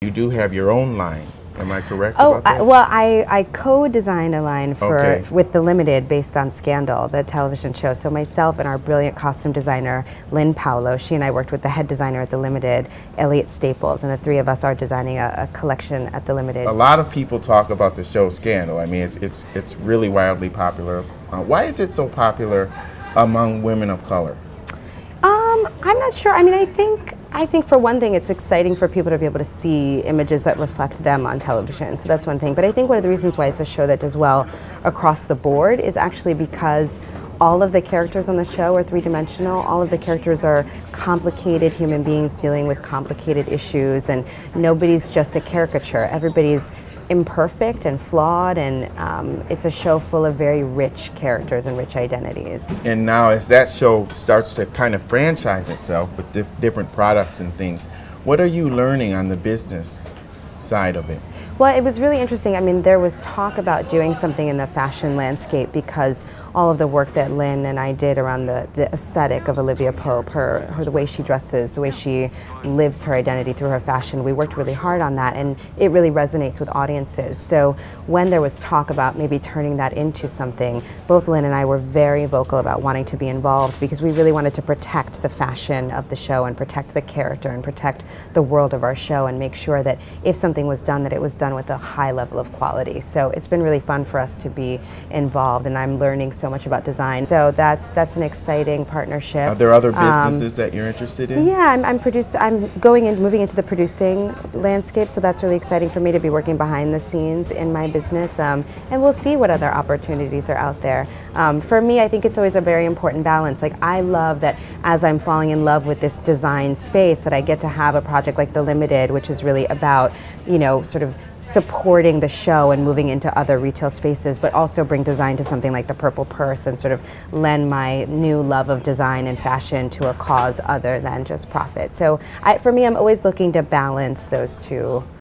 You do have your own line. Am I correct Oh, about that? I co-designed a line for Okay. with The Limited based on Scandal, the television show. So myself and our brilliant costume designer, Lynn Paolo, she and I worked with the head designer at The Limited, Elliot Staples, and the three of us are designing a collection at The Limited. A lot of people talk about the show Scandal. I mean, it's really wildly popular. Why is it so popular among women of color? I'm not sure. I mean, I think for one thing, it's exciting for people to be able to see images that reflect them on television. So that's one thing. But I think one of the reasons why it's a show that does well across the board is actually because all of the characters on the show are three-dimensional. All of the characters are complicated human beings dealing with complicated issues, and nobody's just a caricature. Everybody's imperfect and flawed, and it's a show full of very rich characters and rich identities. And now as that show starts to kind of franchise itself with different products and things, what are you learning on the business side of it? Well, it was really interesting. I mean, there was talk about doing something in the fashion landscape because all of the work that Lynn and I did around the aesthetic of Olivia Pope, the way she dresses, the way she lives her identity through her fashion, we worked really hard on that, and it really resonates with audiences. So when there was talk about maybe turning that into something, both Lynn and I were very vocal about wanting to be involved because we really wanted to protect the fashion of the show and protect the character and protect the world of our show and make sure that if something was done, that it was done with a high level of quality. So it's been really fun for us to be involved, and I'm learning so much about design. So that's an exciting partnership. Are there other businesses that you're interested in? Yeah, I'm moving into the producing landscape, so that's really exciting for me to be working behind the scenes in my business, and we'll see what other opportunities are out there. For me, I think it's always a very important balance. Like, I love that as I'm falling in love with this design space, that I get to have a project like The Limited, which is really about, you know, sort of supporting the show and moving into other retail spaces, but also bring design to something like the Purple Purse and sort of lend my new love of design and fashion to a cause other than just profit. So for me, I'm always looking to balance those two